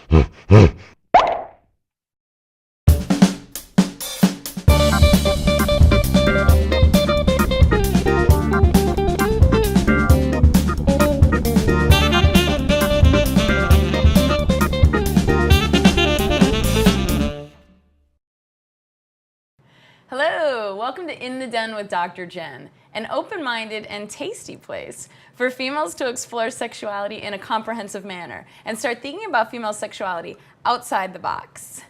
Hello, welcome to In the Den with Dr. Jenn, an open-minded and tasty place for females to explore sexuality in a comprehensive manner and start thinking about female sexuality outside the box.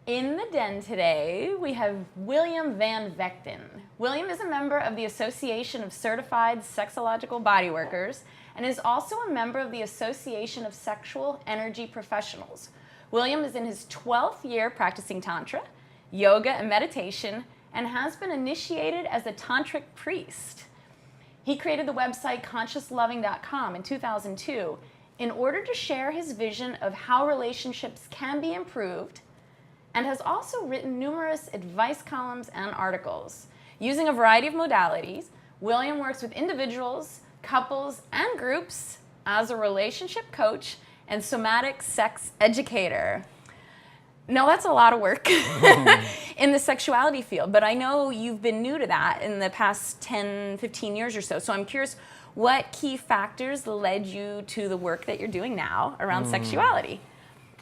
In the Den today, we have William Van Vechten. William is a member of the Association of Certified Sexological Bodyworkers and is also a member of the Association of Sexual Energy Professionals. William is in his 12th year practicing Tantra, yoga, and meditation, and has been initiated as a Tantric Priest. He created the website ConsciousLoving.com in 2002 in order to share his vision of how relationships can be improved, and has also written numerous advice columns and articles. Using a variety of modalities, William works with individuals, couples, and groups as a relationship coach and somatic sex educator. No, that's a lot of work in the sexuality field, but I know you've been new to that in the past 10, 15 years or so. So I'm curious, what key factors led you to the work that you're doing now around sexuality?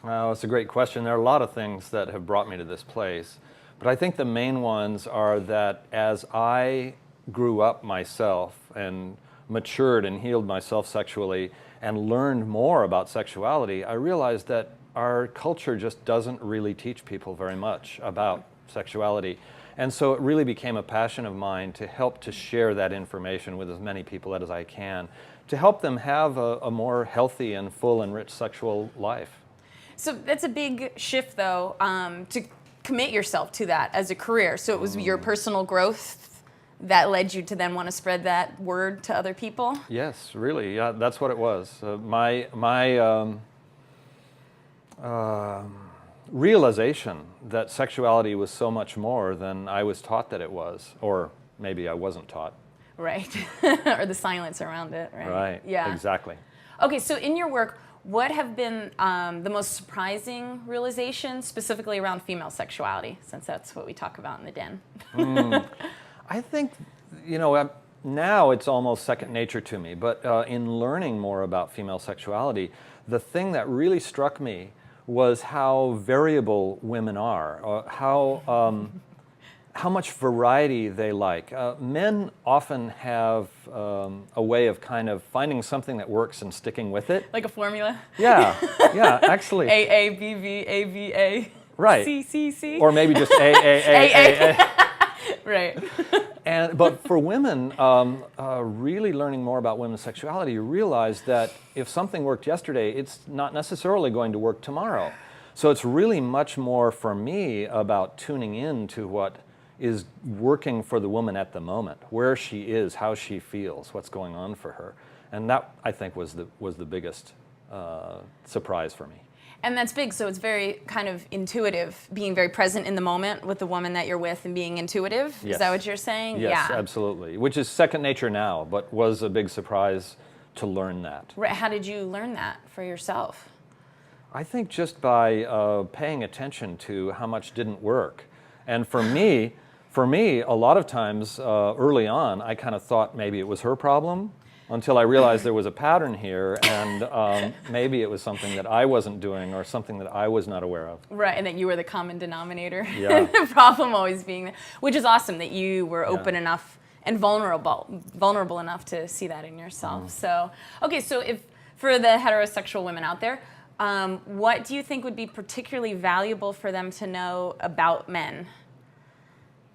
Well, it's a great question. There are a lot of things that have brought me to this place, but I think the main ones are that as I grew up myself and matured and healed myself sexually and learned more about sexuality, I realized that our culture just doesn't really teach people very much about sexuality. And so it really became a passion of mine to help to share that information with as many people as I can, to help them have a more healthy and full and rich sexual life. So that's a big shift, though, to commit yourself to that as a career. So it was your personal growth that led you to then want to spread that word to other people? Yes, really. Yeah, that's what it was. My realization that sexuality was so much more than I was taught that it was, or maybe I wasn't taught. Right, or the silence around it, right? Right, yeah. Exactly. Okay, so in your work, what have been the most surprising realizations, specifically around female sexuality, since that's what we talk about in the Den? I think, you know, now it's almost second nature to me, but in learning more about female sexuality, the thing that really struck me was how variable women are, how much variety they like. Men often have a way of kind of finding something that works and sticking with it. Like a formula? Yeah, yeah, actually. A, B, B, A, B, A. Right. C, C, C. Or maybe just A. Right. But for women, really learning more about women's sexuality, you realize that if something worked yesterday, it's not necessarily going to work tomorrow. So it's really much more for me about tuning in to what is working for the woman at the moment, where she is, how she feels, what's going on for her. And that, I think, was the biggest surprise for me. And that's big, so it's very kind of intuitive, being very present in the moment with the woman that you're with and being intuitive. Yes. Is that what you're saying? Yes, yeah. Absolutely. Which is second nature now, but was a big surprise to learn that. Right. How did you learn that for yourself? I think just by paying attention to how much didn't work. And for me, a lot of times early on, I kind of thought maybe it was her problem, until I realized there was a pattern here, and maybe it was something that I wasn't doing or something that I was not aware of. Right, and that you were the common denominator. Yeah. The problem always being there, which is awesome that you were open enough and vulnerable enough to see that in yourself. So, okay, so if for the heterosexual women out there, what do you think would be particularly valuable for them to know about men,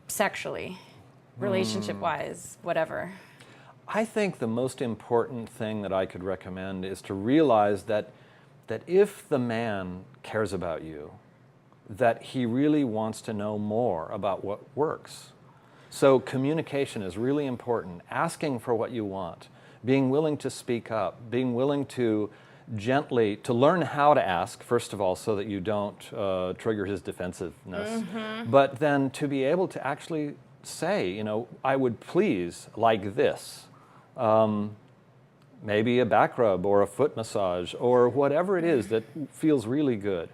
sexually, relationship-wise, whatever? I think the most important thing that I could recommend is to realize that if the man cares about you, that he really wants to know more about what works. So communication is really important. Asking for what you want, being willing to speak up, being willing to gently, to learn how to ask, first of all, so that you don't trigger his defensiveness, but then to be able to actually say, you know, I would please like this. maybe a back rub or a foot massage or whatever it is that feels really good.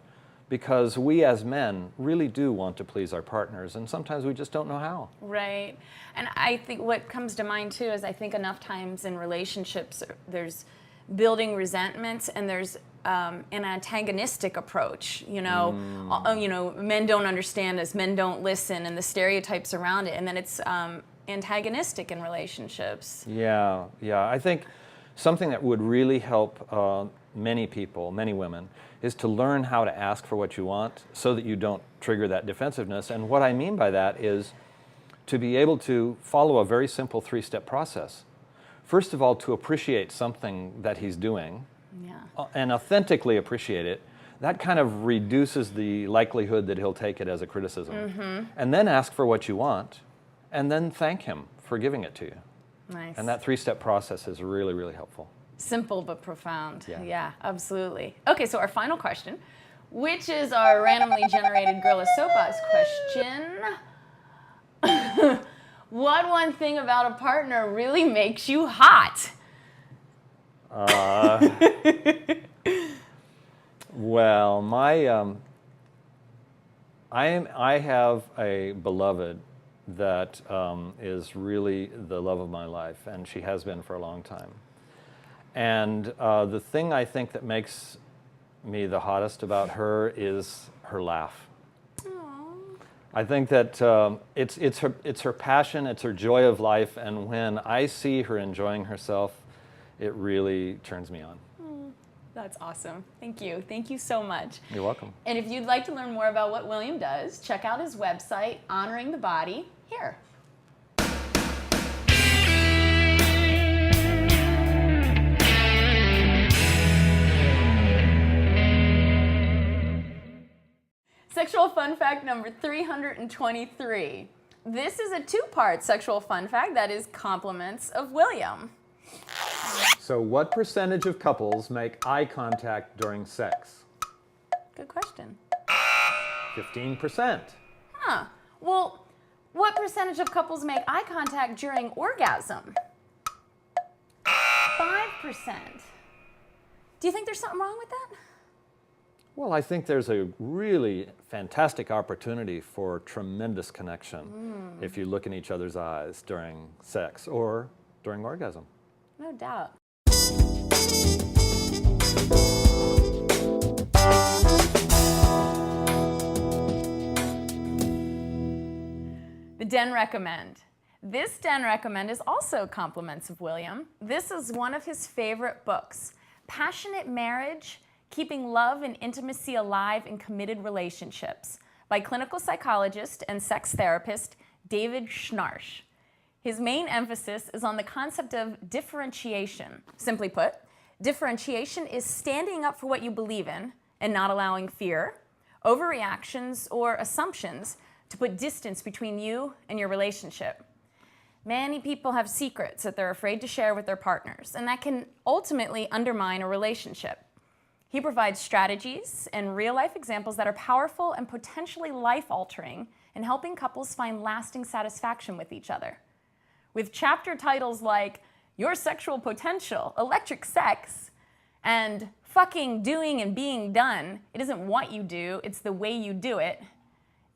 Because we as men really do want to please our partners, and sometimes we just don't know how. Right. And I think what comes to mind too is I think enough times in relationships there's building resentments and there's an antagonistic approach. Men don't understand us, men don't listen, and the stereotypes around it, and then it's antagonistic in relationships. Yeah. I think something that would really help many people, many women, is to learn how to ask for what you want so that you don't trigger that defensiveness. And what I mean by that is to be able to follow a very simple 3-step process. First of all, to appreciate something that he's doing, and authentically appreciate it. That kind of reduces the likelihood that he'll take it as a criticism. And then ask for what you want, and then thank him for giving it to you. Nice. And that 3-step process is really, really helpful. Simple but profound. Yeah, absolutely. Okay, so our final question, which is our randomly generated Gorilla Soapbox question. What one thing about a partner really makes you hot? Well, I have a beloved that is really the love of my life, and she has been for a long time. And the thing I think that makes me the hottest about her is her laugh. Aww. I think that it's her passion, it's her joy of life, and when I see her enjoying herself, it really turns me on. That's awesome. Thank you. Thank you so much. You're welcome. And if you'd like to learn more about what William does, check out his website, Honoring the Body, here. Sexual fun fact number 323. This is a 2-part sexual fun fact that is compliments of William. So what percentage of couples make eye contact during sex? Good question. 15%. Huh. Well, what percentage of couples make eye contact during orgasm? 5%. Do you think there's something wrong with that? Well, I think there's a really fantastic opportunity for tremendous connection if you look in each other's eyes during sex or during orgasm. No doubt. The Den Recommend. This Den Recommend is also compliments of William. This is one of his favorite books, Passionate Marriage, Keeping Love and Intimacy Alive in Committed Relationships, by clinical psychologist and sex therapist David Schnarch. His main emphasis is on the concept of differentiation. Simply put, differentiation is standing up for what you believe in and not allowing fear, overreactions, or assumptions to put distance between you and your relationship. Many people have secrets that they're afraid to share with their partners, and that can ultimately undermine a relationship. He provides strategies and real-life examples that are powerful and potentially life-altering in helping couples find lasting satisfaction with each other. With chapter titles like Your Sexual Potential, Electric Sex, and Fucking Doing and Being Done, it isn't what you do, it's the way you do it,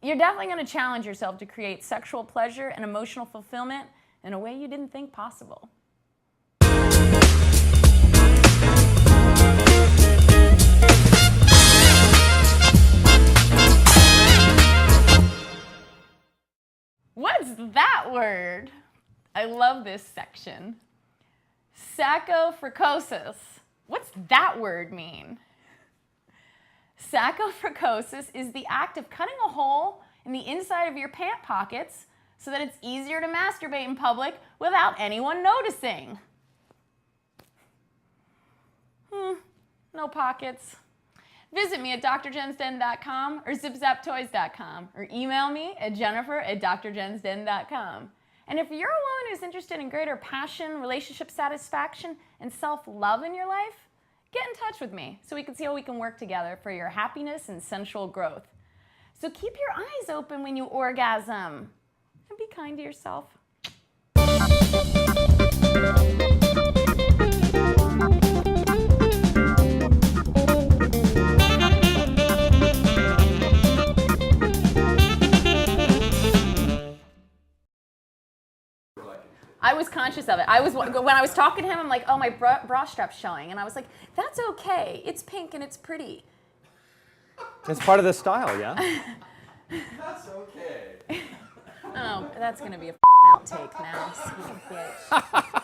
you're definitely going to challenge yourself to create sexual pleasure and emotional fulfillment in a way you didn't think possible. What's that word? I love this section. Saprophycosis. What's that word mean? Saprophycosis is the act of cutting a hole in the inside of your pant pockets so that it's easier to masturbate in public without anyone noticing. No pockets. Visit me at DrJennsDen.com or ZipZapToys.com or email me at Jennifer@DrJennsDen.com. And if you're a woman who's interested in greater passion, relationship satisfaction, and self-love in your life, get in touch with me so we can see how we can work together for your happiness and sensual growth. So keep your eyes open when you orgasm and be kind to yourself. I was conscious of it. When I was talking to him, I'm like, oh, my bra strap's showing. And I was like, that's okay. It's pink and it's pretty. It's part of the style, yeah? That's okay. Oh, that's going to be a outtake now. Son of a bitch.